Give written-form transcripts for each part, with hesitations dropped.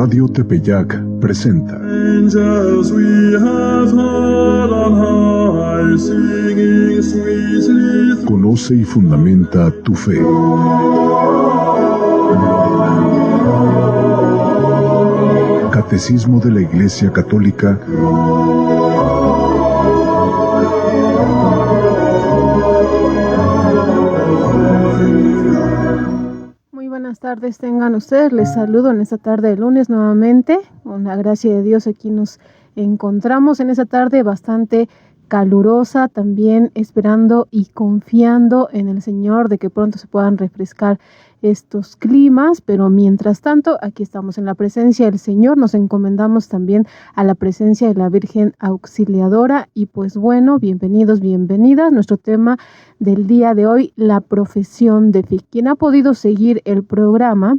Radio Tepeyac presenta Angels we have heard on high, singing sweetly. Conoce y fundamenta tu fe. Catecismo de la Iglesia Católica. Buenas tardes tengan ustedes, les saludo en esta tarde de lunes nuevamente, con la gracia de Dios aquí nos encontramos en esta tarde bastante calurosa, también esperando y confiando en el Señor de que pronto se puedan refrescar estos climas, pero mientras tanto aquí estamos en la presencia del Señor, nos encomendamos también a la presencia de la Virgen Auxiliadora y pues bueno, bienvenidos, bienvenidas, nuestro tema del día de hoy, la profesión de fe. Quien ha podido seguir el programa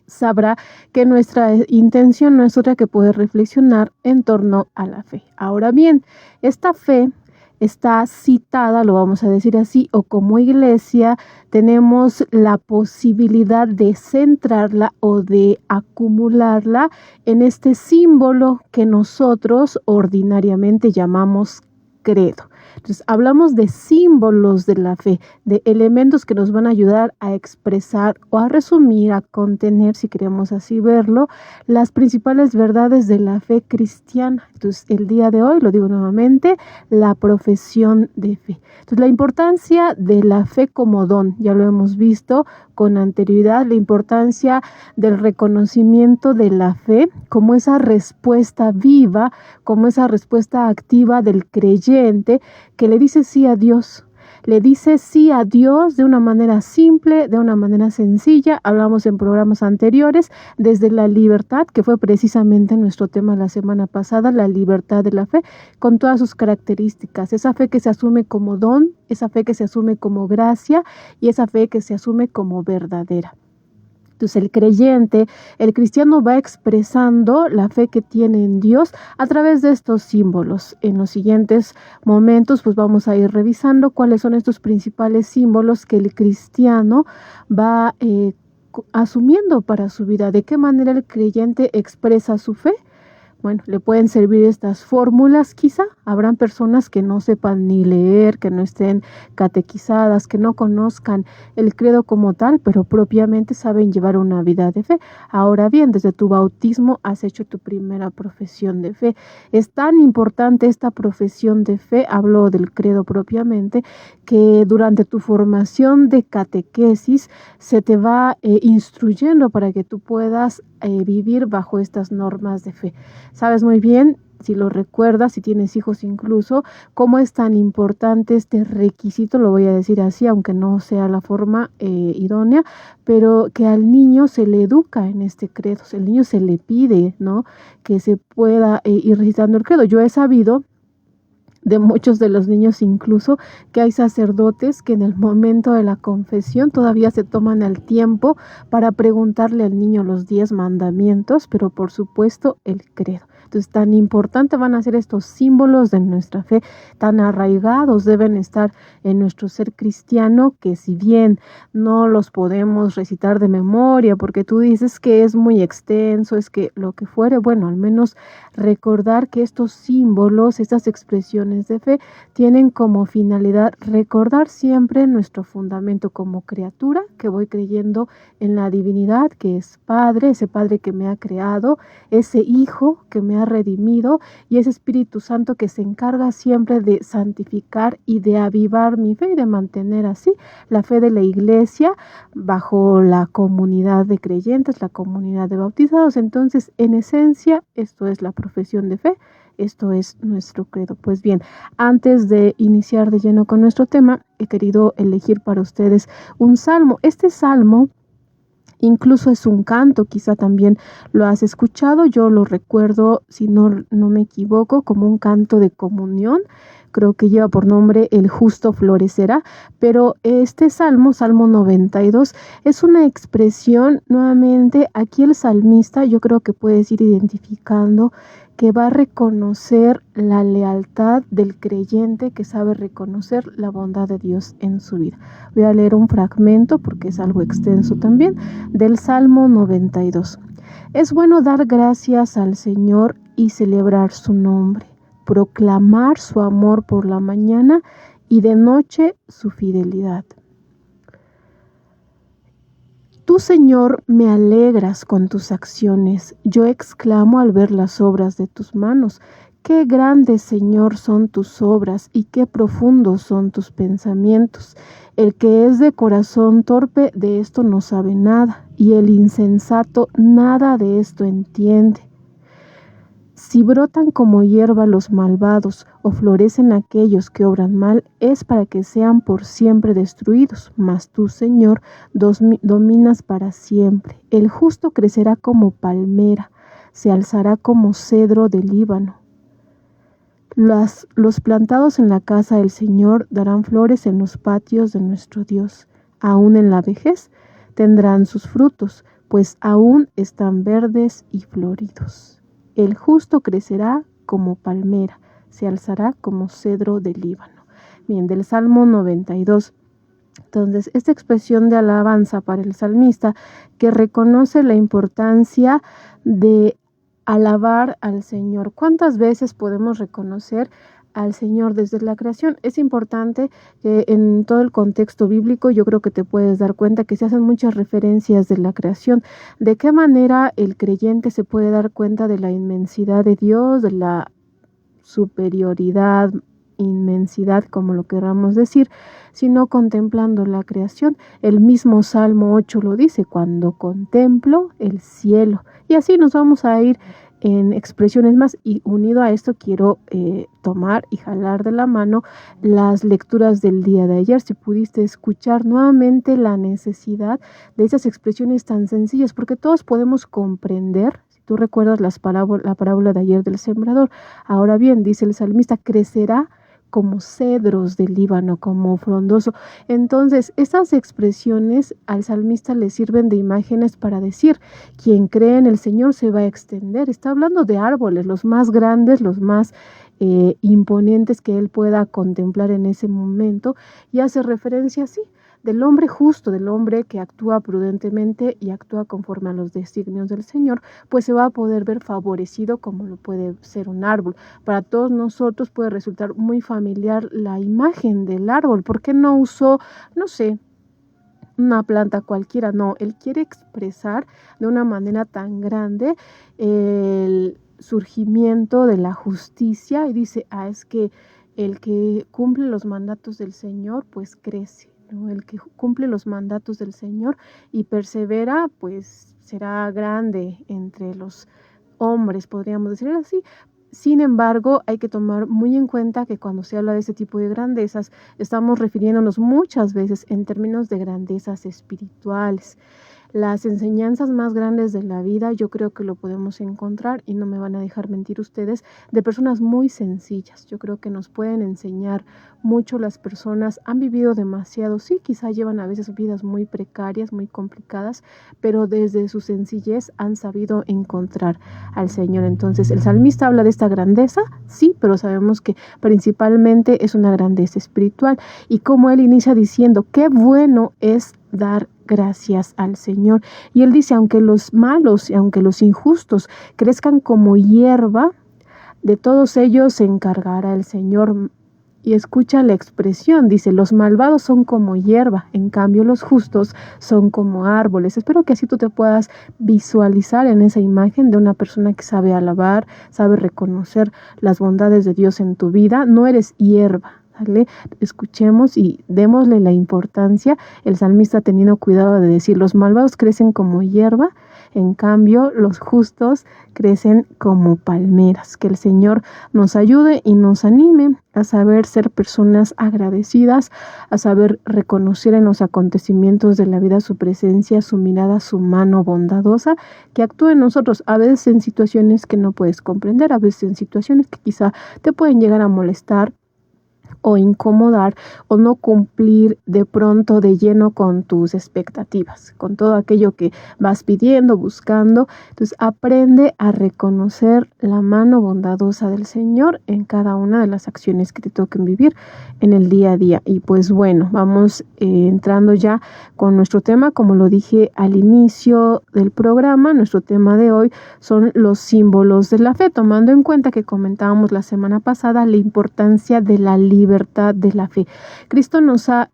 sabrá que nuestra intención no es otra que poder reflexionar en torno a la fe. Ahora bien, esta fe está citada, lo vamos a decir así, o como iglesia tenemos la posibilidad de centrarla o de acumularla en este símbolo que nosotros ordinariamente llamamos credo. Entonces, hablamos de símbolos de la fe, de elementos que nos van a ayudar a expresar o a resumir, a contener, si queremos así verlo, las principales verdades de la fe cristiana. Entonces, el día de hoy, lo digo nuevamente, la profesión de fe. Entonces, la importancia de la fe como don, ya lo hemos visto con anterioridad, la importancia del reconocimiento de la fe como esa respuesta viva, como esa respuesta activa del creyente que le dice sí a Dios. Le dice sí a Dios de una manera simple, de una manera sencilla. Hablamos en programas anteriores desde la libertad, que fue precisamente nuestro tema la semana pasada, la libertad de la fe, con todas sus características. Esa fe que se asume como don, esa fe que se asume como gracia y esa fe que se asume como verdadera. Entonces el creyente, el cristiano va expresando la fe que tiene en Dios a través de estos símbolos. En los siguientes momentos pues vamos a ir revisando cuáles son estos principales símbolos que el cristiano va asumiendo para su vida. ¿De qué manera el creyente expresa su fe? Bueno, le pueden servir estas fórmulas, quizá habrán personas que no sepan ni leer, que no estén catequizadas, que no conozcan el credo como tal, pero propiamente saben llevar una vida de fe. Ahora bien, desde tu bautismo has hecho tu primera profesión de fe. Es tan importante esta profesión de fe, hablo del credo propiamente, que durante tu formación de catequesis se te va instruyendo para que tú puedas vivir bajo estas normas de fe. Sabes muy bien, si lo recuerdas, si tienes hijos incluso, cómo es tan importante este requisito, lo voy a decir así, aunque no sea la forma idónea, pero que al niño se le educa en este credo, el niño se le pide, ¿no?, que se pueda ir recitando el credo. Yo he sabido de muchos de los niños incluso, que hay sacerdotes que en el momento de la confesión todavía se toman el tiempo para preguntarle al niño los 10 mandamientos, pero por supuesto el credo. Entonces, tan importante van a ser estos símbolos de nuestra fe, tan arraigados deben estar en nuestro ser cristiano, que si bien no los podemos recitar de memoria, porque tú dices que es muy extenso, es que lo que fuere, bueno, al menos recordar que estos símbolos, estas expresiones de fe, tienen como finalidad recordar siempre nuestro fundamento como criatura, que voy creyendo en la divinidad, que es Padre, ese Padre que me ha creado, ese Hijo que me ha redimido y ese Espíritu Santo que se encarga siempre de santificar y de avivar mi fe y de mantener así la fe de la Iglesia bajo la comunidad de creyentes, la comunidad de bautizados. Entonces, en esencia, esto es la profesión de fe, esto es nuestro credo. Pues bien, antes de iniciar de lleno con nuestro tema, he querido elegir para ustedes un salmo. Este salmo incluso es un canto, quizá también lo has escuchado, yo lo recuerdo, si no me equivoco, como un canto de comunión, creo que lleva por nombre El justo florecerá, pero este salmo, Salmo 92, es una expresión, nuevamente, aquí el salmista, yo creo que puedes ir identificando que va a reconocer la lealtad del creyente que sabe reconocer la bondad de Dios en su vida. Voy a leer un fragmento, porque es algo extenso también, del Salmo 92. Es bueno dar gracias al Señor y celebrar su nombre, proclamar su amor por la mañana y de noche su fidelidad. Tú, Señor, me alegras con tus acciones. Yo exclamo al ver las obras de tus manos. Qué grandes, Señor, son tus obras y qué profundos son tus pensamientos. El que es de corazón torpe de esto no sabe nada, y el insensato nada de esto entiende. Si brotan como hierba los malvados o florecen aquellos que obran mal, es para que sean por siempre destruidos. Mas tú, Señor, dominas para siempre. El justo crecerá como palmera, se alzará como cedro del Líbano. Los plantados en la casa del Señor darán flores en los patios de nuestro Dios. Aún en la vejez tendrán sus frutos, pues aún están verdes y floridos. El justo crecerá como palmera, se alzará como cedro del Líbano. Bien, del Salmo 92. Entonces, esta expresión de alabanza para el salmista que reconoce la importancia de alabar al Señor. ¿Cuántas veces podemos reconocer al Señor desde la creación? Es importante que en todo el contexto bíblico yo creo que te puedes dar cuenta que se hacen muchas referencias de la creación. ¿De qué manera el creyente se puede dar cuenta de la inmensidad de Dios, de la superioridad, inmensidad, como lo queramos decir, sino contemplando la creación? El mismo Salmo 8 lo dice: cuando contemplo el cielo. Y así nos vamos a ir en expresiones más, y unido a esto quiero tomar y jalar de la mano las lecturas del día de ayer. Si pudiste escuchar nuevamente la necesidad de esas expresiones tan sencillas, porque todos podemos comprender. Si tú recuerdas la parábola de ayer del sembrador, ahora bien, dice el salmista, crecerá como cedros del Líbano, como frondoso. Entonces, estas expresiones al salmista le sirven de imágenes para decir: quien cree en el Señor se va a extender. Está hablando de árboles, los más grandes, los más imponentes que él pueda contemplar en ese momento, y hace referencia así del hombre justo, del hombre que actúa prudentemente y actúa conforme a los designios del Señor, pues se va a poder ver favorecido como lo puede ser un árbol. Para todos nosotros puede resultar muy familiar la imagen del árbol. ¿Por qué no usó, no sé, una planta cualquiera? No, él quiere expresar de una manera tan grande el surgimiento de la justicia, y dice: es que el que cumple los mandatos del Señor pues crece, ¿no? El que cumple los mandatos del Señor y persevera pues será grande entre los hombres, podríamos decir así. Sin embargo, hay que tomar muy en cuenta que cuando se habla de este tipo de grandezas, estamos refiriéndonos muchas veces en términos de grandezas espirituales. Las enseñanzas más grandes de la vida yo creo que lo podemos encontrar, y no me van a dejar mentir ustedes, de personas muy sencillas. Yo creo que nos pueden enseñar mucho. Las personas han vivido demasiado, sí, quizá llevan a veces vidas muy precarias, muy complicadas, pero desde su sencillez han sabido encontrar al Señor. Entonces, el salmista habla de esta grandeza, sí, pero sabemos que principalmente es una grandeza espiritual, y como él inicia diciendo: qué bueno es dar gracias al Señor. Y él dice: aunque los malos y aunque los injustos crezcan como hierba, de todos ellos se encargará el Señor. Y escucha la expresión, dice: los malvados son como hierba, en cambio los justos son como árboles. Espero que así tú te puedas visualizar en esa imagen de una persona que sabe alabar, sabe reconocer las bondades de Dios en tu vida. No eres hierba. ¿Vale? Escuchemos y démosle la importancia. El salmista teniendo cuidado de decir: los malvados crecen como hierba, en cambio los justos crecen como palmeras. Que el Señor nos ayude y nos anime a saber ser personas agradecidas, a saber reconocer en los acontecimientos de la vida su presencia, su mirada, su mano bondadosa, que actúe en nosotros, a veces en situaciones que no puedes comprender, a veces en situaciones que quizá te pueden llegar a molestar, o incomodar o no cumplir de pronto de lleno con tus expectativas, con todo aquello que vas pidiendo, buscando. Entonces aprende a reconocer la mano bondadosa del Señor en cada una de las acciones que te toquen vivir en el día a día. Y pues bueno, vamos entrando ya con nuestro tema. Como lo dije al inicio del programa, nuestro tema de hoy son los símbolos de la fe, tomando en cuenta que comentábamos la semana pasada la importancia de la libertad de la fe.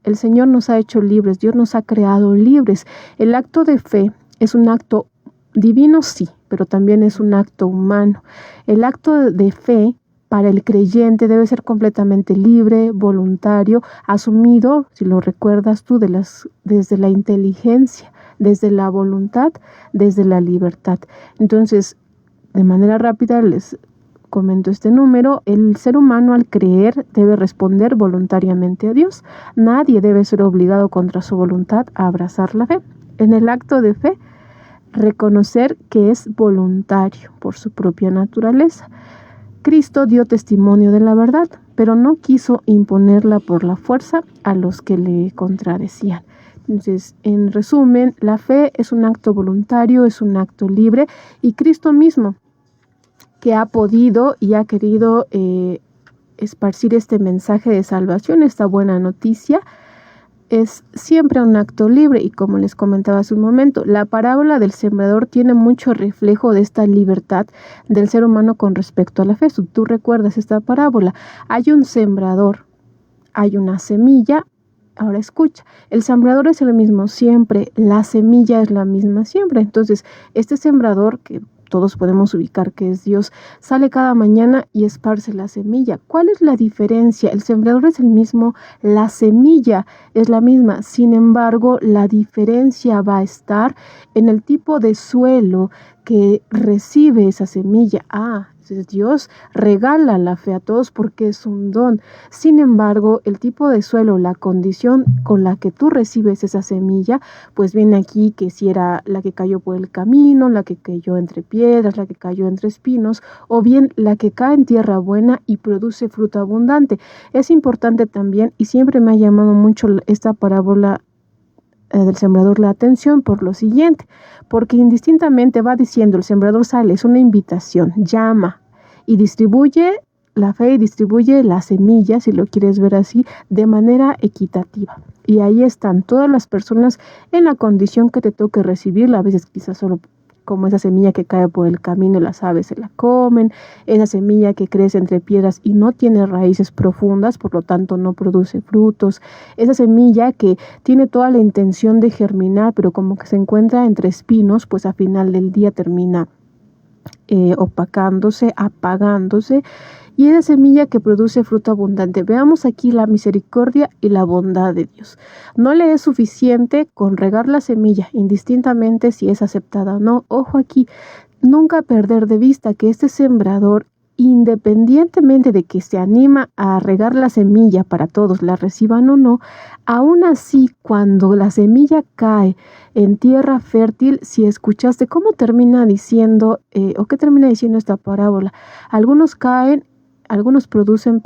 El Señor nos ha hecho libres, Dios nos ha creado libres. El acto de fe es un acto divino, sí, pero también es un acto humano. El acto de fe para el creyente debe ser completamente libre, voluntario, asumido, si lo recuerdas tú, desde la inteligencia, desde la voluntad, desde la libertad. Entonces, de manera rápida les comento este número. El ser humano al creer debe responder voluntariamente a Dios. Nadie debe ser obligado contra su voluntad a abrazar la fe. En el acto de fe, reconocer que es voluntario por su propia naturaleza. Cristo dio testimonio de la verdad, pero no quiso imponerla por la fuerza a los que le contradecían. Entonces, en resumen, la fe es un acto voluntario, es un acto libre, y Cristo mismo, que ha podido y ha querido esparcir este mensaje de salvación, esta buena noticia, es siempre un acto libre. Y como les comentaba hace un momento, la parábola del sembrador tiene mucho reflejo de esta libertad del ser humano con respecto a la fe. Si tú recuerdas esta parábola, hay un sembrador, hay una semilla. Ahora escucha, el sembrador es el mismo siempre, la semilla es la misma siempre. Entonces, este sembrador, que todos podemos ubicar que es Dios, sale cada mañana y esparce la semilla. ¿Cuál es la diferencia? El sembrador es el mismo, la semilla es la misma. Sin embargo, la diferencia va a estar en el tipo de suelo que recibe esa semilla. Entonces Dios regala la fe a todos porque es un don. Sin embargo, el tipo de suelo, la condición con la que tú recibes esa semilla, pues viene aquí que si era la que cayó por el camino, la que cayó entre piedras, la que cayó entre espinos, o bien la que cae en tierra buena y produce fruto abundante. Es importante también, y siempre me ha llamado mucho esta parábola del sembrador la atención por lo siguiente, porque indistintamente va diciendo, el sembrador sale, es una invitación, llama y distribuye la fe y distribuye la semilla, si lo quieres ver así, de manera equitativa. Y ahí están todas las personas en la condición que te toque recibirla, a veces quizás solo como esa semilla que cae por el camino y las aves se la comen, esa semilla que crece entre piedras y no tiene raíces profundas, por lo tanto no produce frutos, esa semilla que tiene toda la intención de germinar, pero como que se encuentra entre espinos, pues a final del día termina opacándose, apagándose, y esa semilla que produce fruto abundante. Veamos aquí la misericordia y la bondad de Dios. No le es suficiente con regar la semilla, indistintamente si es aceptada o no. Ojo aquí, nunca perder de vista que este sembrador, independientemente de que se anima a regar la semilla para todos, la reciban o no, aún así cuando la semilla cae en tierra fértil, si escuchaste cómo termina diciendo, o qué termina diciendo esta parábola, algunos producen,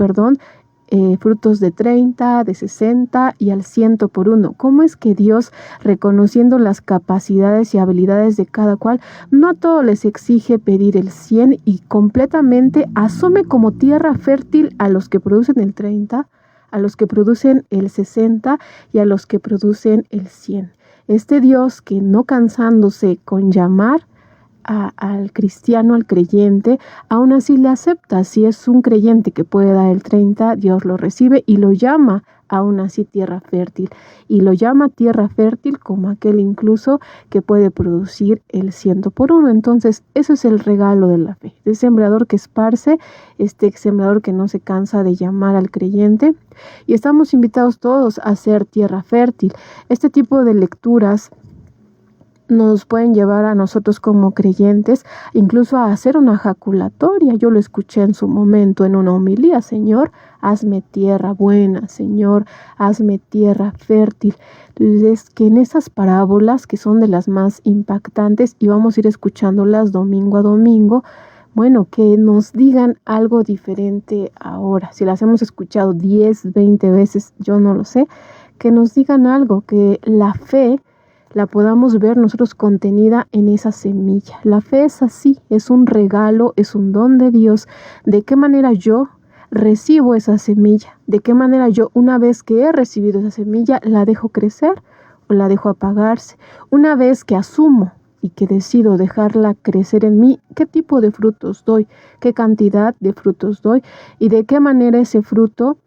frutos de 30, de 60 y al 100 por uno. ¿Cómo es que Dios, reconociendo las capacidades y habilidades de cada cual, no a todos les exige pedir el 100 y completamente asume como tierra fértil a los que producen el 30, a los que producen el 60 y a los que producen el 100? Este Dios que, no cansándose con llamar al cristiano, al creyente, aún así le acepta. Si es un creyente que puede dar el 30, Dios lo recibe y lo llama aún así tierra fértil, y lo llama tierra fértil como aquel incluso que puede producir el 100 por uno. Entonces eso es el regalo de la fe, el sembrador que esparce, este sembrador que no se cansa de llamar al creyente, y estamos invitados todos a ser tierra fértil. Este tipo de lecturas nos pueden llevar a nosotros como creyentes incluso a hacer una jaculatoria. Yo lo escuché en su momento en una homilía: Señor, hazme tierra buena, Señor, hazme tierra fértil. Entonces, que en esas parábolas, que son de las más impactantes y vamos a ir escuchándolas domingo a domingo, Bueno, que nos digan algo diferente ahora. Si las hemos escuchado 10, 20 veces, yo no lo sé, que nos digan algo, que la fe la podamos ver nosotros contenida en esa semilla. La fe es así, es un regalo, es un don de Dios. ¿De qué manera yo recibo esa semilla? ¿De qué manera yo, una vez que he recibido esa semilla, la dejo crecer o la dejo apagarse? Una vez que asumo y que decido dejarla crecer en mí, ¿qué tipo de frutos doy? ¿Qué cantidad de frutos doy? ¿Y de qué manera ese fruto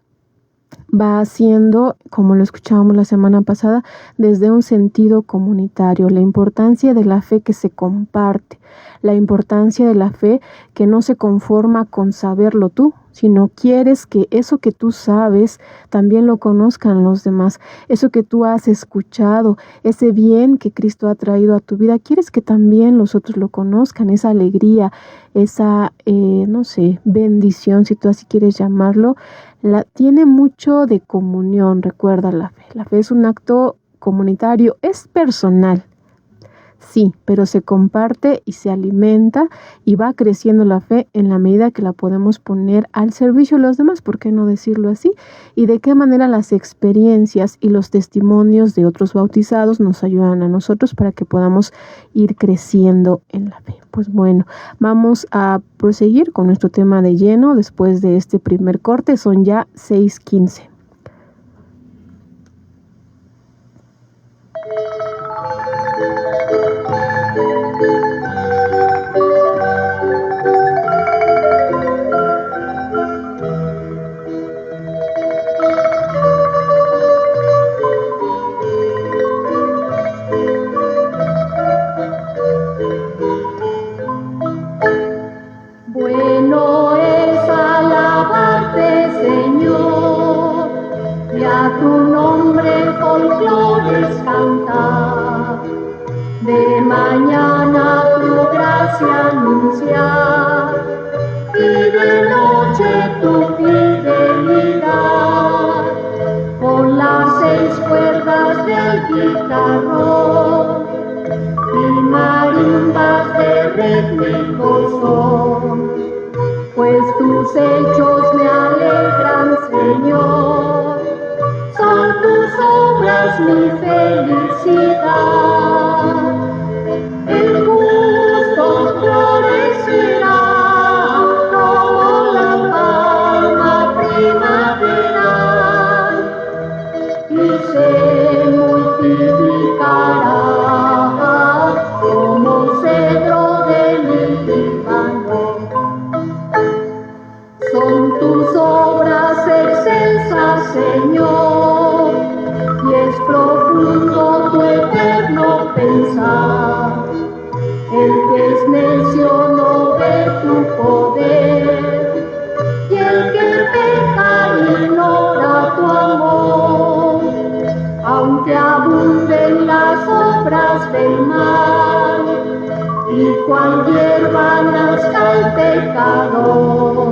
va haciendo, como lo escuchábamos la semana pasada, desde un sentido comunitario? La importancia de la fe que se comparte, la importancia de la fe que no se conforma con saberlo tú, sino quieres que eso que tú sabes también lo conozcan los demás, eso que tú has escuchado, ese bien que Cristo ha traído a tu vida, quieres que también los otros lo conozcan, esa alegría, esa, bendición, si tú así quieres llamarlo, tiene mucho de comunión. Recuerda, la fe es un acto comunitario, es personal, sí, pero se comparte y se alimenta y va creciendo la fe en la medida que la podemos poner al servicio de los demás, ¿por qué no decirlo así? Y de qué manera las experiencias y los testimonios de otros bautizados nos ayudan a nosotros para que podamos ir creciendo en la fe. Pues bueno, vamos a proseguir con nuestro tema de lleno después de este primer corte, son ya 6:15. Bueno es alabarte, Señor, y a tu nombre folclores cantar. De mañana tu gracia anunciar, y de noche tu fidelidad. Con las 6 cuerdas del guitarrón y marimbas de rítmico son, pues tus hechos me alegran, Señor, son tus obras mi felicidad. El justo florecerá como la palma primaveral y se multiplicará como cedro del Líbano. Son tus obras excelsas, Señor, y es profundo tu eterno pensar. El que es necio no ve tu poder, y el que peca ignora tu amor. Aunque abunden las obras del mal, y cual hierba nazca el pecador,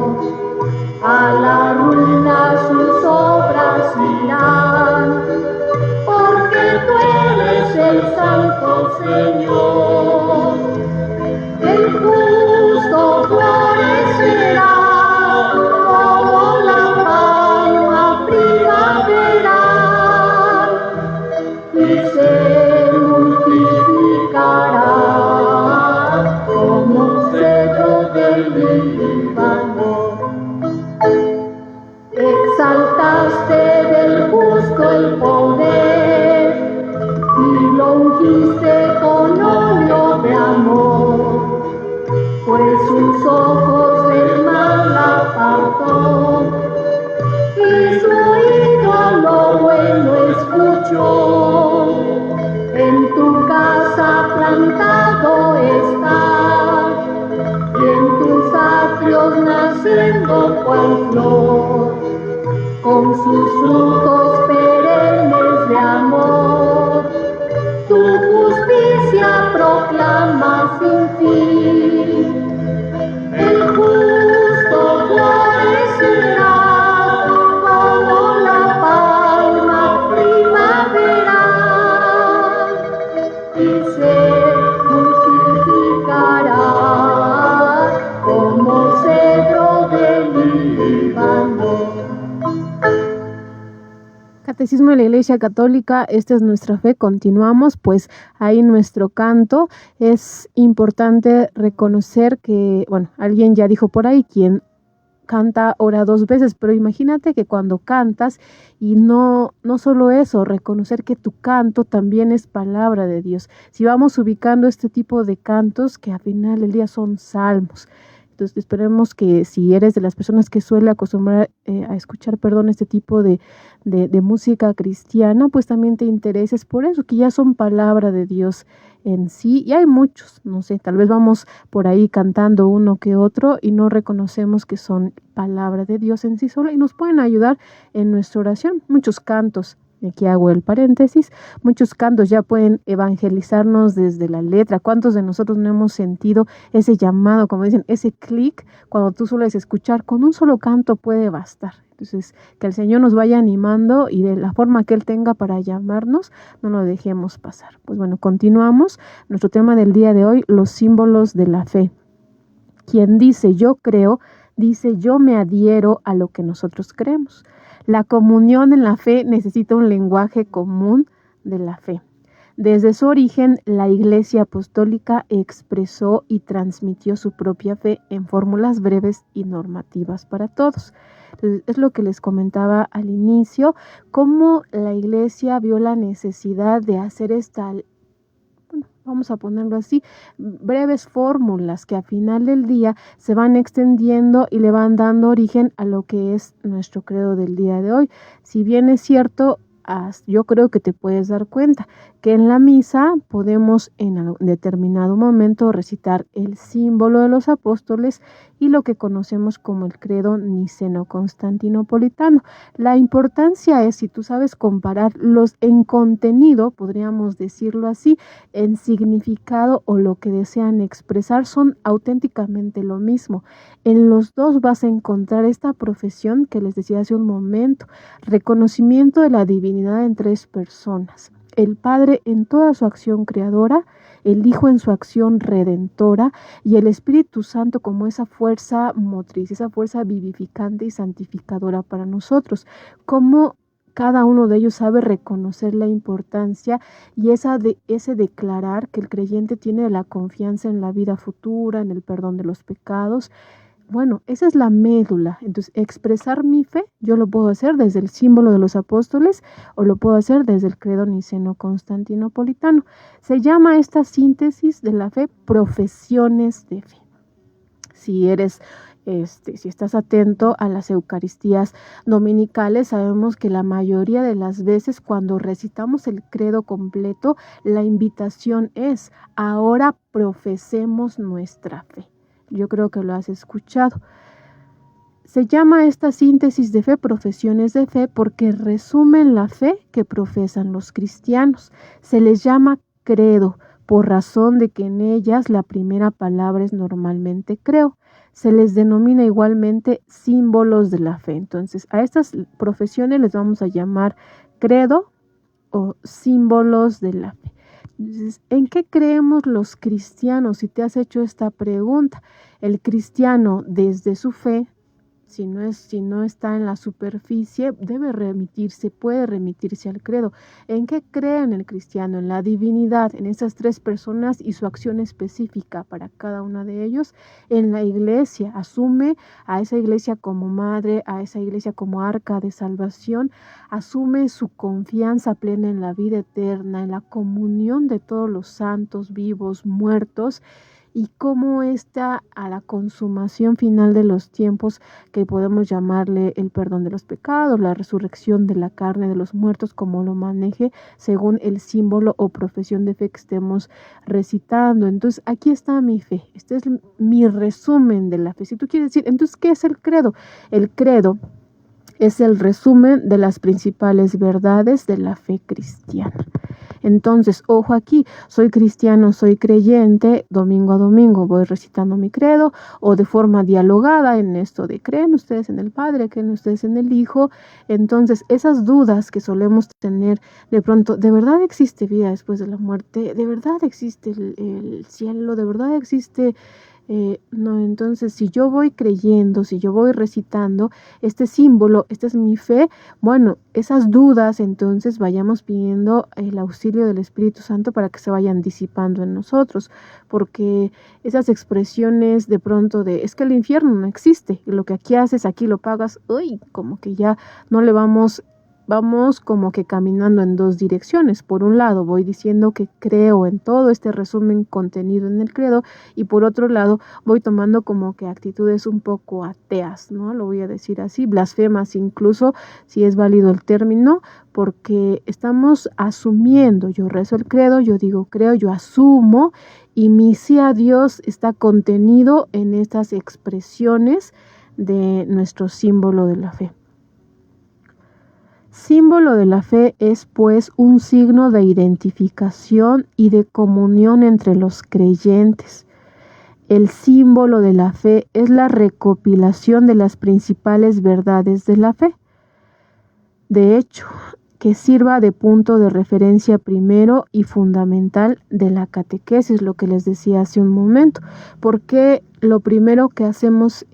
a la ruina sus obras irán, porque tú eres el Santo Señor. El justo florecerá como la palma primaveral y se multiplicará como cedro del Líbano. Exaltaste del justo el poder y lo ungiste con óleo de amor, pues sus ojos del mal apartó y su oído a lo bueno escuchó. En tu casa plantado está, y en tus atrios naciendo cual flor, con sus frutos perennes de amor, tu justicia proclama sin fin. El justo florecerá como la palma primaveral y se multiplicará como Catecismo de la Iglesia Católica, esta es nuestra fe. Continuamos, pues ahí nuestro canto. Es importante reconocer que, bueno, alguien ya dijo por ahí, quien canta ora 2 veces, pero imagínate que cuando cantas, y no solo eso, reconocer que tu canto también es palabra de Dios. Si vamos ubicando este tipo de cantos, que al final del día son salmos. Entonces esperemos que si eres de las personas que suele acostumbrar a escuchar, este tipo de música cristiana, pues también te intereses por eso, que ya son palabra de Dios en sí. Y hay muchos, no sé, tal vez vamos por ahí cantando uno que otro y no reconocemos que son palabra de Dios en sí sola y nos pueden ayudar en nuestra oración. Muchos cantos. Aquí hago el paréntesis, muchos cantos ya pueden evangelizarnos desde la letra. ¿Cuántos de nosotros no hemos sentido ese llamado, como dicen, ese clic, cuando tú sueles escuchar? Con un solo canto puede bastar. Entonces, que el Señor nos vaya animando y de la forma que Él tenga para llamarnos, no lo dejemos pasar. Pues bueno, continuamos. Nuestro tema del día de hoy, los símbolos de la fe. Quien dice yo creo, dice yo me adhiero a lo que nosotros creemos. La comunión en la fe necesita un lenguaje común de la fe. Desde su origen, la Iglesia Apostólica expresó y transmitió su propia fe en fórmulas breves y normativas para todos. Entonces, es lo que les comentaba al inicio, cómo la Iglesia vio la necesidad de hacer vamos a ponerlo así, breves fórmulas que al final del día se van extendiendo y le van dando origen a lo que es nuestro credo del día de hoy. Si bien es cierto, yo creo que te puedes dar cuenta que en la misa podemos en determinado momento recitar el símbolo de los apóstoles y lo que conocemos como el credo niceno-constantinopolitano. La importancia es, si tú sabes compararlos en contenido, podríamos decirlo así, en significado o lo que desean expresar, son auténticamente lo mismo. En los dos vas a encontrar esta profesión que les decía hace un momento, reconocimiento de la divinidad en 3 personas. El Padre en toda su acción creadora, el Hijo en su acción redentora y el Espíritu Santo como esa fuerza motriz, esa fuerza vivificante y santificadora para nosotros. Como cada uno de ellos sabe reconocer la importancia y ese declarar que el creyente tiene la confianza en la vida futura, en el perdón de los pecados. Bueno, esa es la médula. Entonces, expresar mi fe, yo lo puedo hacer desde el símbolo de los apóstoles o lo puedo hacer desde el credo niceno-constantinopolitano. Se llama esta síntesis de la fe profesiones de fe. Si estás atento a las Eucaristías dominicales, sabemos que la mayoría de las veces cuando recitamos el credo completo, la invitación es: ahora profesemos nuestra fe. Yo creo que lo has escuchado. Se llama esta síntesis de fe profesiones de fe porque resumen la fe que profesan los cristianos. Se les llama credo por razón de que en ellas la primera palabra es normalmente creo. Se les denomina igualmente símbolos de la fe. Entonces, a estas profesiones les vamos a llamar credo o símbolos de la fe. Entonces, ¿en qué creemos los cristianos? Si te has hecho esta pregunta, el cristiano desde su fe, si no está en la superficie, puede remitirse al credo. ¿En qué cree en el cristiano? En la divinidad, en esas 3 personas y su acción específica para cada una de ellos. En la iglesia, asume a esa iglesia como madre, a esa iglesia como arca de salvación, asume su confianza plena en la vida eterna, en la comunión de todos los santos, vivos, muertos, y cómo está a la consumación final de los tiempos, que podemos llamarle el perdón de los pecados, la resurrección de la carne de los muertos, como lo maneje según el símbolo o profesión de fe que estemos recitando. Entonces, aquí está mi fe. Este es mi resumen de la fe. Si tú quieres decir, entonces, ¿qué es el credo? El credo es el resumen de las principales verdades de la fe cristiana. Entonces, ojo aquí, soy cristiano, soy creyente, domingo a domingo voy recitando mi credo, o de forma dialogada en esto de creen ustedes en el Padre, creen ustedes en el Hijo. Entonces, esas dudas que solemos tener de pronto, ¿de verdad existe vida después de la muerte? ¿De verdad existe el cielo? ¿De verdad existe No, entonces si yo voy creyendo, si yo voy recitando este símbolo, esta es mi fe, bueno, esas dudas entonces vayamos pidiendo el auxilio del Espíritu Santo para que se vayan disipando en nosotros, porque esas expresiones de pronto de es que el infierno no existe, y lo que aquí haces, aquí lo pagas, uy, como que ya no le vamos como que caminando en dos direcciones. Por un lado, voy diciendo que creo en todo este resumen contenido en el credo, y por otro lado, voy tomando como que actitudes un poco ateas, ¿no? Lo voy a decir así, blasfemas incluso, si es válido el término, porque estamos asumiendo, yo rezo el credo, yo digo creo, yo asumo, y mi sí a Dios está contenido en estas expresiones de nuestro símbolo de la fe. Símbolo de la fe es, pues, un signo de identificación y de comunión entre los creyentes. El símbolo de la fe es la recopilación de las principales verdades de la fe. De hecho, que sirva de punto de referencia primero y fundamental de la catequesis, lo que les decía hace un momento, porque lo primero que hacemos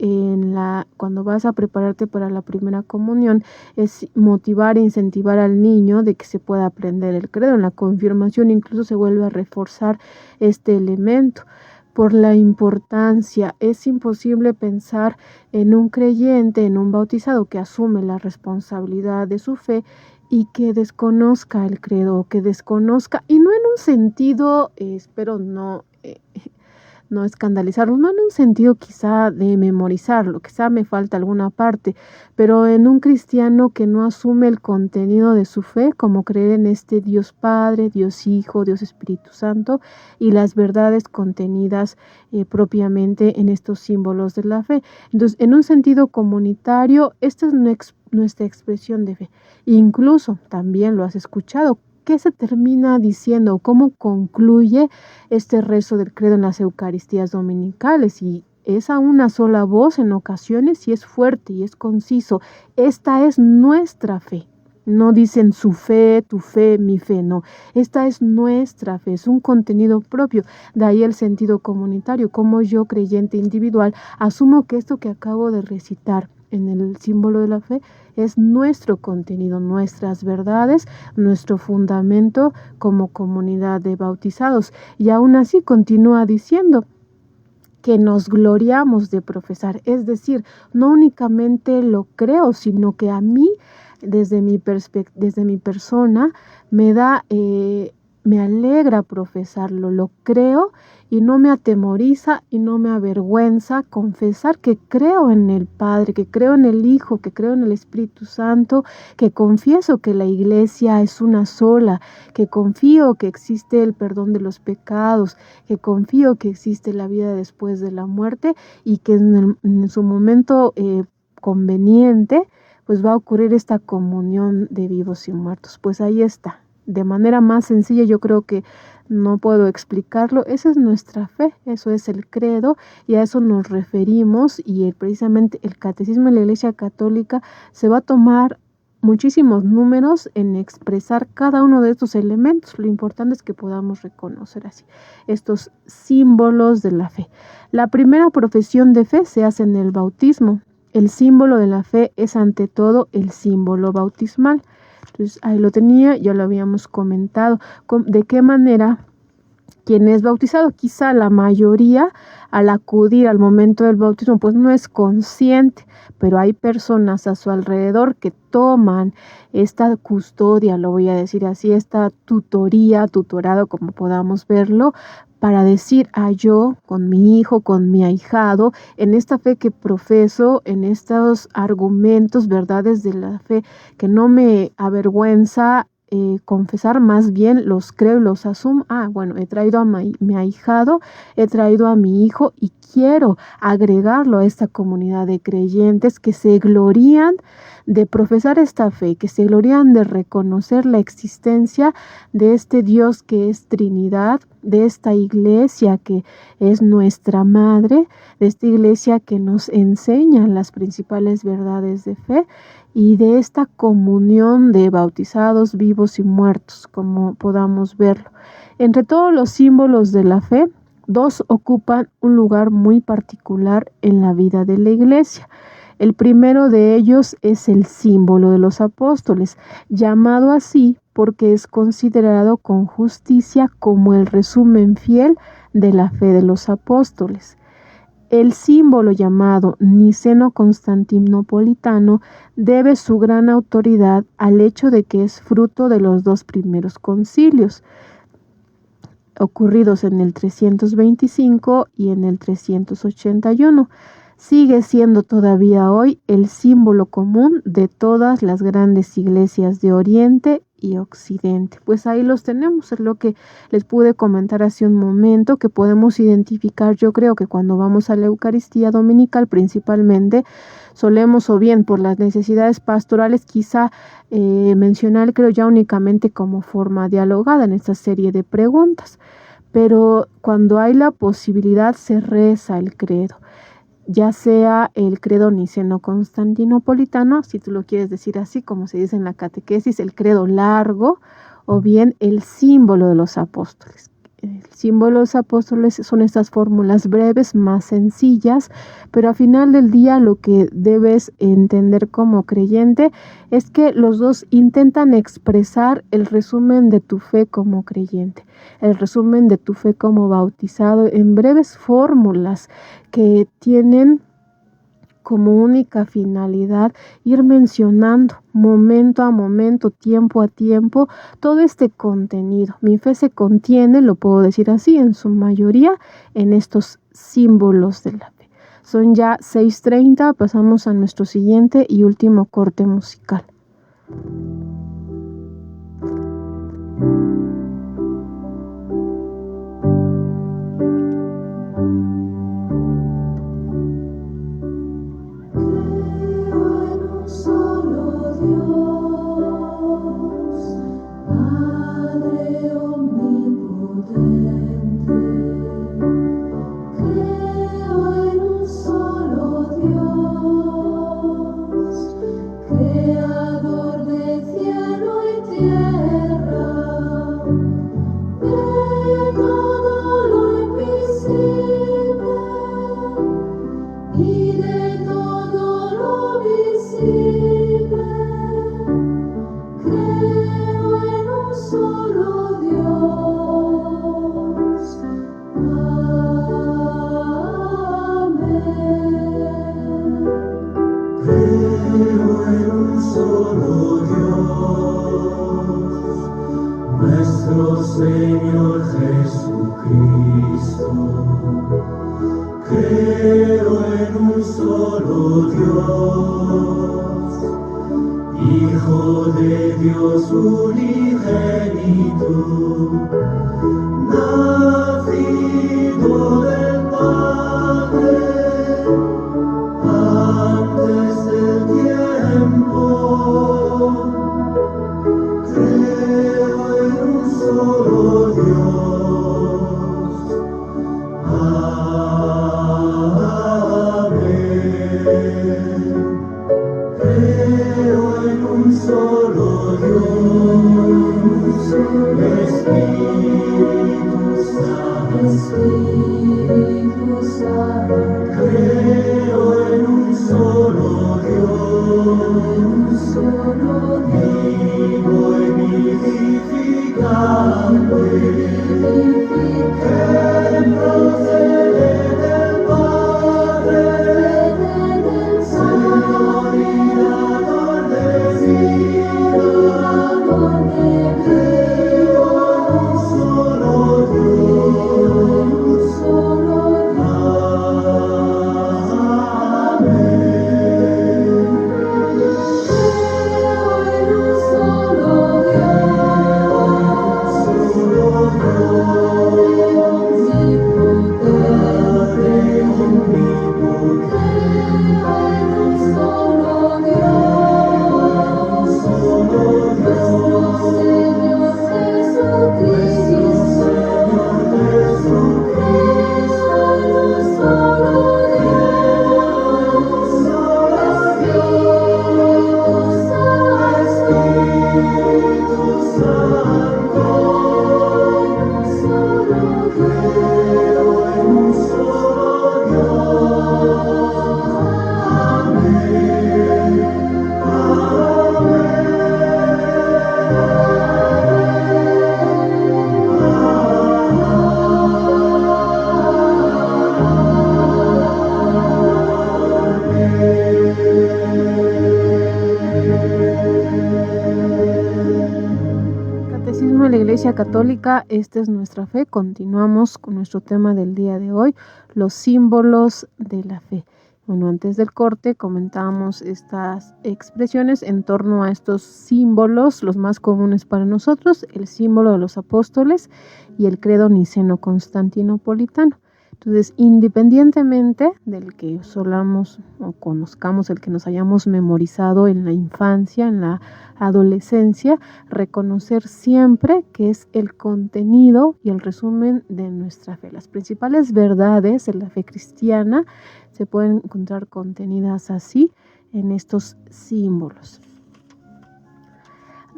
cuando vas a prepararte para la primera comunión es motivar e incentivar al niño de que se pueda aprender el credo. En la confirmación incluso se vuelve a reforzar este elemento. Por la importancia, es imposible pensar en un creyente, en un bautizado que asume la responsabilidad de su fe y que desconozca el credo, que desconozca, y no en un sentido, espero no escandalizarlo, no en un sentido quizá de memorizarlo, quizá me falta alguna parte, pero en un cristiano que no asume el contenido de su fe, como creer en este Dios Padre, Dios Hijo, Dios Espíritu Santo, y las verdades contenidas propiamente en estos símbolos de la fe. Entonces, en un sentido comunitario, esta es nuestra expresión de fe. Incluso, también lo has escuchado, ¿qué se termina diciendo? ¿Cómo concluye este rezo del credo en las Eucaristías dominicales? Y es a una sola voz en ocasiones, y es fuerte y es conciso. Esta es nuestra fe. No dicen su fe, tu fe, mi fe, no. Esta es nuestra fe, es un contenido propio. De ahí el sentido comunitario, como yo, creyente individual, asumo que esto que acabo de recitar en el símbolo de la fe es nuestro contenido, nuestras verdades, nuestro fundamento como comunidad de bautizados. Y aún así continúa diciendo que nos gloriamos de profesar, es decir, no únicamente lo creo, sino que a mí, desde mi persona, me alegra profesarlo, lo creo, y no me atemoriza y no me avergüenza confesar que creo en el Padre, que creo en el Hijo, que creo en el Espíritu Santo, que confieso que la Iglesia es una sola, que confío que existe el perdón de los pecados, que confío que existe la vida después de la muerte, y que en su momento conveniente, pues va a ocurrir esta comunión de vivos y muertos. Pues ahí está. De manera más sencilla, yo creo que no puedo explicarlo. Esa es nuestra fe, eso es el credo, y a eso nos referimos, y precisamente el catecismo de la Iglesia Católica se va a tomar muchísimos números en expresar cada uno de estos elementos. Lo importante es que podamos reconocer así estos símbolos de la fe. La primera profesión de fe se hace en el bautismo. El símbolo de la fe es ante todo el símbolo bautismal. Entonces ahí lo tenía, ya lo habíamos comentado. ¿De qué manera quien es bautizado? Quizá la mayoría, al acudir al momento del bautismo, pues no es consciente, pero hay personas a su alrededor que toman esta custodia, lo voy a decir así, esta tutorado, como podamos verlo, para decir, yo con mi hijo, con mi ahijado, en esta fe que profeso, en estos argumentos, verdades de la fe, que no me avergüenza confesar, más bien los creo y los asumo. Bueno, he traído a mi ahijado, he traído a mi hijo, y quiero agregarlo a esta comunidad de creyentes que se glorían de profesar esta fe, que se glorían de reconocer la existencia de este Dios que es Trinidad, de esta iglesia que es nuestra madre, de esta iglesia que nos enseña las principales verdades de fe, y de esta comunión de bautizados, vivos y muertos, como podamos verlo. Entre todos los símbolos de la fe, Dos ocupan un lugar muy particular en la vida de la Iglesia. El primero de ellos es el símbolo de los apóstoles, llamado así porque es considerado con justicia como el resumen fiel de la fe de los apóstoles. El símbolo llamado niceno-constantinopolitano debe su gran autoridad al hecho de que es fruto de los dos primeros concilios, ocurridos en el 325 y en el 381. Sigue siendo todavía hoy el símbolo común de todas las grandes iglesias de Oriente y Occidente. Pues ahí los tenemos, es lo que les pude comentar hace un momento, que podemos identificar. Yo creo que cuando vamos a la Eucaristía Dominical principalmente, solemos, o bien por las necesidades pastorales, quizá mencionar, creo, ya únicamente como forma dialogada en esta serie de preguntas, pero cuando hay la posibilidad se reza el credo, ya sea el credo niceno-constantinopolitano, si tú lo quieres decir así, como se dice en la catequesis, el credo largo, o bien el símbolo de los apóstoles. El símbolo de los apóstoles son estas fórmulas breves, más sencillas, pero al final del día lo que debes entender como creyente es que los dos intentan expresar el resumen de tu fe como creyente, el resumen de tu fe como bautizado, en breves fórmulas que tienen como única finalidad ir mencionando momento a momento, tiempo a tiempo, todo este contenido. Mi fe se contiene, lo puedo decir así, en su mayoría en estos símbolos de la fe. Son ya 6:30, pasamos a nuestro siguiente y último corte musical. Nuestro Señor Jesucristo. Creo en un solo Dios, Hijo de Dios unigénito, nacido del Padre antes del tiempo. Creo en un solo Dios. Amén. Creo en un solo Dios, Espíritu Santo. Creo en un solo Dios, vivo y vivificante, que procede del Padre, Señor y dador de vida. Creo en un solo Dios. Amén. Iglesia Católica, esta es nuestra fe. Continuamos con nuestro tema del día de hoy, los símbolos de la fe. Bueno, antes del corte comentábamos estas expresiones en torno a estos símbolos, los más comunes para nosotros, el símbolo de los apóstoles y el credo niceno-constantinopolitano. Entonces, independientemente del que solamos o conozcamos, el que nos hayamos memorizado en la infancia, en la adolescencia, reconocer siempre que es el contenido y el resumen de nuestra fe. Las principales verdades de la fe cristiana se pueden encontrar contenidas así en estos símbolos.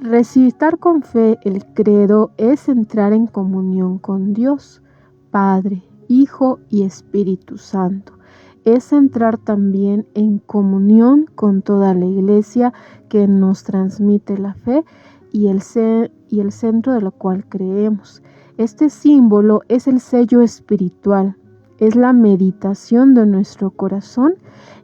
Recitar con fe el credo es entrar en comunión con Dios, Padre, Hijo y Espíritu Santo. Es entrar también en comunión con toda la Iglesia que nos transmite la fe y el centro de lo cual creemos. Este símbolo es el sello espiritual, es la meditación de nuestro corazón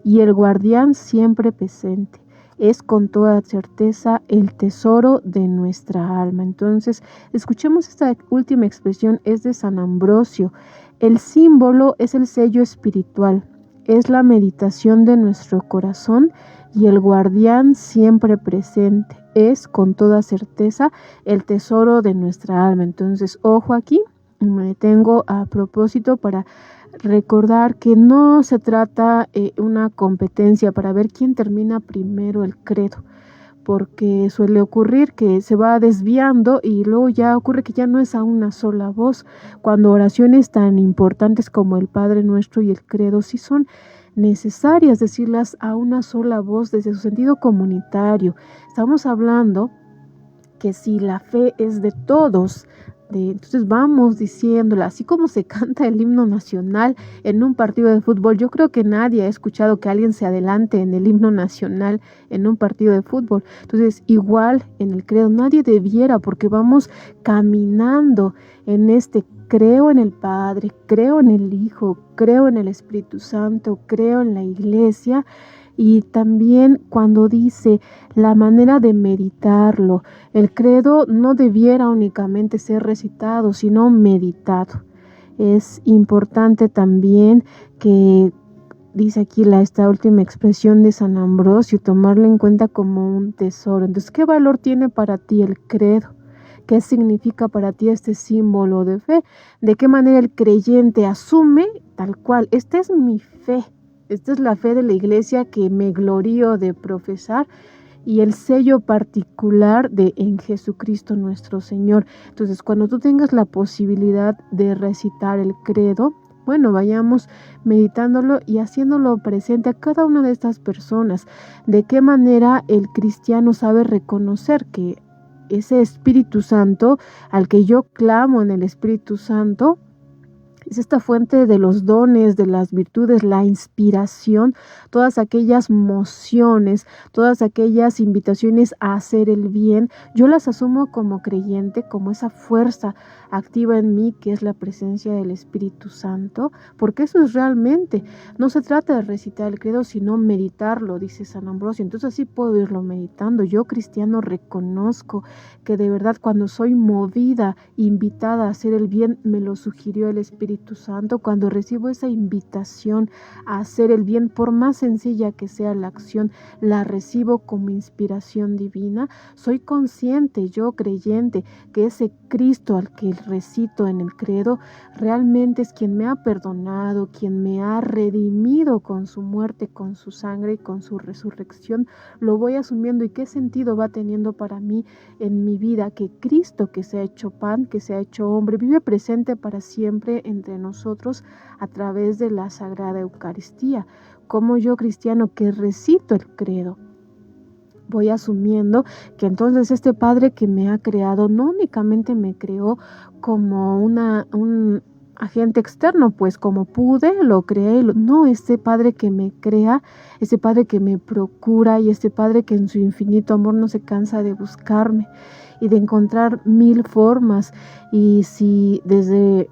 y el guardián siempre presente. Es con toda certeza el tesoro de nuestra alma. Entonces, escuchemos esta última expresión, es de San Ambrosio. El símbolo es el sello espiritual, es la meditación de nuestro corazón y el guardián siempre presente. Es con toda certeza el tesoro de nuestra alma. Entonces, ojo aquí, me detengo a propósito para recordar que no se trata una competencia para ver quién termina primero el credo, porque suele ocurrir que se va desviando y luego ya ocurre que ya no es a una sola voz, cuando oraciones tan importantes como el Padre Nuestro y el credo sí son necesarias decirlas a una sola voz desde su sentido comunitario. Estamos hablando que si la fe es de todos, entonces vamos diciéndola, así como se canta el himno nacional en un partido de fútbol. Yo creo que nadie ha escuchado que alguien se adelante en el himno nacional en un partido de fútbol. Entonces, igual en el credo, nadie debiera, porque vamos caminando en este creo en el Padre, creo en el Hijo, creo en el Espíritu Santo, creo en la Iglesia. Y también cuando dice la manera de meditarlo, el credo no debiera únicamente ser recitado, sino meditado. Es importante también que, dice aquí esta última expresión de San Ambrosio, tomarlo en cuenta como un tesoro. Entonces, ¿qué valor tiene para ti el credo? ¿Qué significa para ti este símbolo de fe? ¿De qué manera el creyente asume tal cual? Esta es mi fe. Esta es la fe de la Iglesia que me glorío de profesar y el sello particular de en Jesucristo nuestro Señor. Entonces, cuando tú tengas la posibilidad de recitar el credo, bueno, vayamos meditándolo y haciéndolo presente a cada una de estas personas. ¿De qué manera el cristiano sabe reconocer que ese Espíritu Santo al que yo clamo en el Espíritu Santo es esta fuente de los dones, de las virtudes, la inspiración, todas aquellas mociones, todas aquellas invitaciones a hacer el bien? Yo las asumo como creyente, como esa fuerza activa en mí que es la presencia del Espíritu Santo, porque eso es realmente, no se trata de recitar el credo, sino meditarlo, dice San Ambrosio. Entonces así puedo irlo meditando. Yo, cristiano, reconozco que de verdad cuando soy movida, invitada a hacer el bien, me lo sugirió el Espíritu Santo. Cuando recibo esa invitación a hacer el bien, por más sencilla que sea la acción, la recibo como inspiración divina. Soy consciente, yo creyente, que ese Cristo al que recito en el credo realmente es quien me ha perdonado, quien me ha redimido con su muerte, con su sangre y con su resurrección. Lo voy asumiendo. ¿Y qué sentido va teniendo para mí en mi vida? Que Cristo, que se ha hecho pan, que se ha hecho hombre, vive presente para siempre entre nosotros a través de la Sagrada Eucaristía. Como yo, cristiano, que recito el credo, voy asumiendo que entonces este Padre que me ha creado no únicamente me creó como un agente externo, pues como pude, lo creé. No, este Padre que me crea, este Padre que me procura y este Padre que en su infinito amor no se cansa de buscarme. y de encontrar mil formas. Y si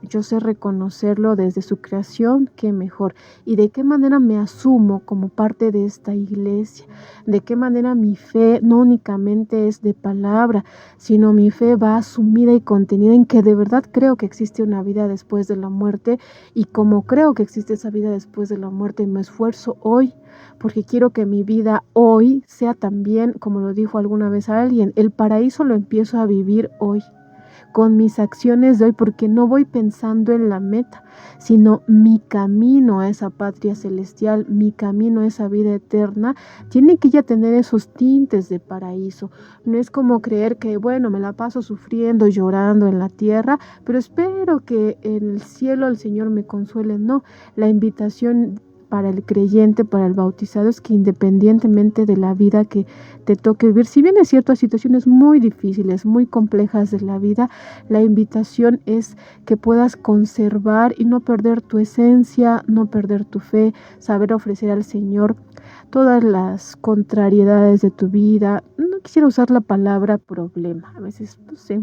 yo sé reconocerlo desde su creación, qué mejor. Y de qué manera me asumo como parte de esta iglesia, de qué manera mi fe no únicamente es de palabra, sino mi fe va asumida y contenida en que de verdad creo que existe una vida después de la muerte, y como creo que existe esa vida después de la muerte, me esfuerzo hoy porque quiero que mi vida hoy sea también, como lo dijo alguna vez alguien, el paraíso lo empiezo a vivir hoy, con mis acciones de hoy, porque no voy pensando en la meta, sino mi camino a esa patria celestial, mi camino a esa vida eterna, tiene que ya tener esos tintes de paraíso. No es como creer que, bueno, me la paso sufriendo, llorando en la tierra, pero espero que en el cielo el Señor me consuele. No, la invitación para el creyente, para el bautizado, es que independientemente de la vida que te toque vivir, si bien es cierto, hay situaciones muy difíciles, muy complejas de la vida, la invitación es que puedas conservar y no perder tu esencia, no perder tu fe, saber ofrecer al Señor todas las contrariedades de tu vida. No quisiera usar la palabra problema, a veces, no sé,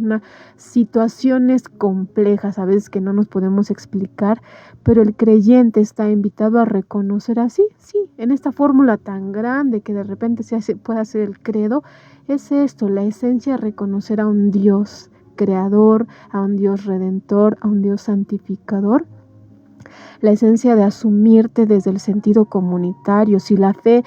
situaciones complejas, a veces que no nos podemos explicar, pero el creyente está invitado a reconocer así, sí, en esta fórmula tan grande que de repente puede hacer el credo, es esto, la esencia, reconocer a un Dios creador, a un Dios redentor, a un Dios santificador. La esencia de asumirte desde el sentido comunitario. Si la fe,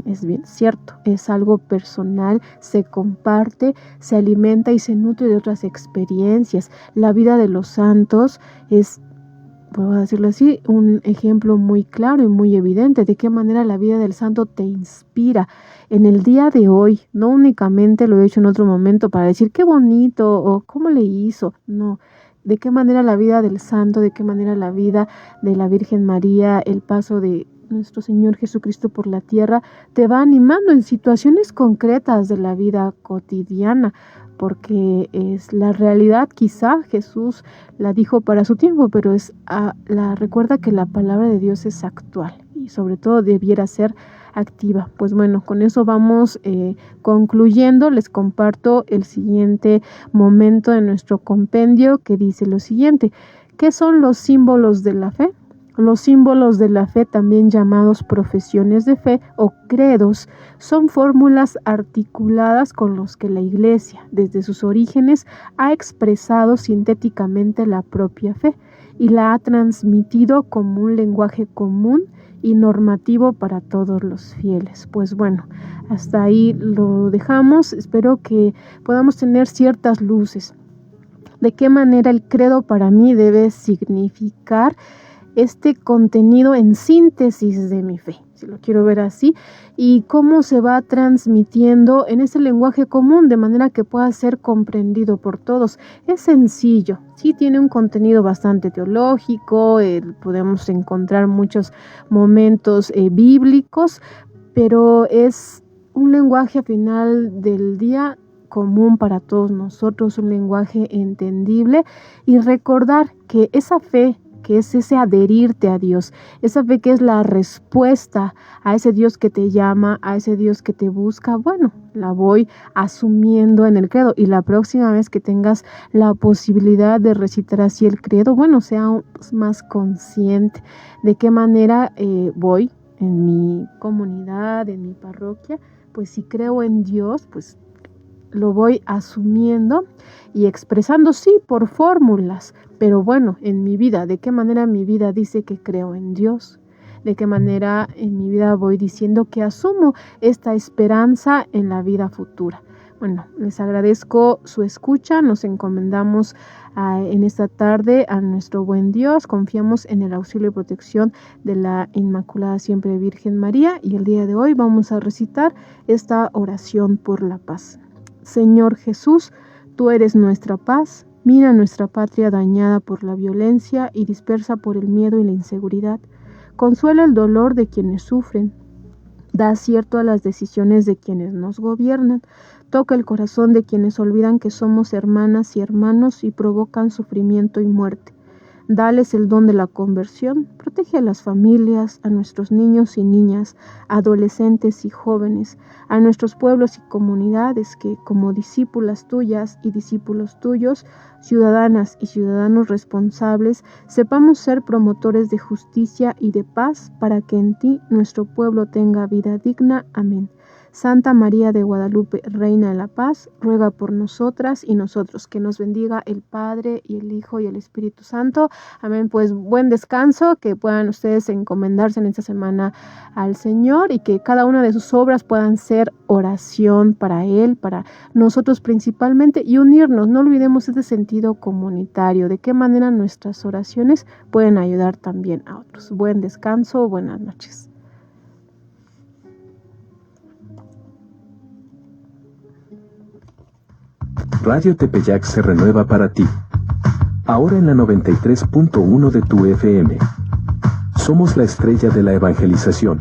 es bien cierto, es algo personal, se comparte, se alimenta y se nutre de otras experiencias. La vida de los santos es, puedo decirlo así, un ejemplo muy claro y muy evidente de qué manera la vida del santo te inspira en el día de hoy. No únicamente lo he hecho en otro momento para decir qué bonito o cómo le hizo, no. De qué manera la vida del santo, de qué manera la vida de la Virgen María, el paso de nuestro Señor Jesucristo por la tierra, te va animando en situaciones concretas de la vida cotidiana, porque es la realidad. Quizá Jesús la dijo para su tiempo, pero recuerda que la palabra de Dios es actual y sobre todo debiera ser activa. Pues bueno, con eso vamos concluyendo. Les comparto el siguiente momento de nuestro compendio, que dice lo siguiente: ¿qué son los símbolos de la fe? Los símbolos de la fe, también llamados profesiones de fe o credos, son fórmulas articuladas con los que la Iglesia, desde sus orígenes, ha expresado sintéticamente la propia fe y la ha transmitido como un lenguaje común y normativo para todos los fieles. Pues bueno, hasta ahí lo dejamos. Espero que podamos tener ciertas luces. ¿De qué manera el credo para mí debe significar este contenido en síntesis de mi fe, si lo quiero ver así, y cómo se va transmitiendo en ese lenguaje común de manera que pueda ser comprendido por todos? Es sencillo, sí tiene un contenido bastante teológico, podemos encontrar muchos momentos bíblicos, pero es un lenguaje a final del día común para todos nosotros, un lenguaje entendible, y recordar que esa fe, que es ese adherirte a Dios, esa fe que es la respuesta a ese Dios que te llama, a ese Dios que te busca, bueno, la voy asumiendo en el credo, y la próxima vez que tengas la posibilidad de recitar así el credo, bueno, sea más consciente de qué manera voy en mi comunidad, en mi parroquia. Pues si creo en Dios, pues lo voy asumiendo y expresando, sí, por fórmulas, pero bueno, en mi vida, ¿de qué manera mi vida dice que creo en Dios? ¿De qué manera en mi vida voy diciendo que asumo esta esperanza en la vida futura? Bueno, les agradezco su escucha, nos encomendamos en esta tarde a nuestro buen Dios, confiamos en el auxilio y protección de la Inmaculada Siempre Virgen María, y el día de hoy vamos a recitar esta oración por la paz. Señor Jesús, tú eres nuestra paz. Mira nuestra patria dañada por la violencia y dispersa por el miedo y la inseguridad. Consuela el dolor de quienes sufren. Da acierto a las decisiones de quienes nos gobiernan. Toca el corazón de quienes olvidan que somos hermanas y hermanos y provocan sufrimiento y muerte. Dales el don de la conversión, protege a las familias, a nuestros niños y niñas, adolescentes y jóvenes, a nuestros pueblos y comunidades que, como discípulas tuyas y discípulos tuyos, ciudadanas y ciudadanos responsables, sepamos ser promotores de justicia y de paz para que en ti nuestro pueblo tenga vida digna. Amén. Santa María de Guadalupe, Reina de la Paz, ruega por nosotras y nosotros. Que nos bendiga el Padre y el Hijo y el Espíritu Santo. Amén. Pues buen descanso, que puedan ustedes encomendarse en esta semana al Señor y que cada una de sus obras puedan ser oración para Él, para nosotros principalmente, y unirnos. No olvidemos este sentido comunitario, de qué manera nuestras oraciones pueden ayudar también a otros. Buen descanso, buenas noches. Radio Tepeyac se renueva para ti. Ahora en la 93.1 de tu FM. Somos la estrella de la evangelización.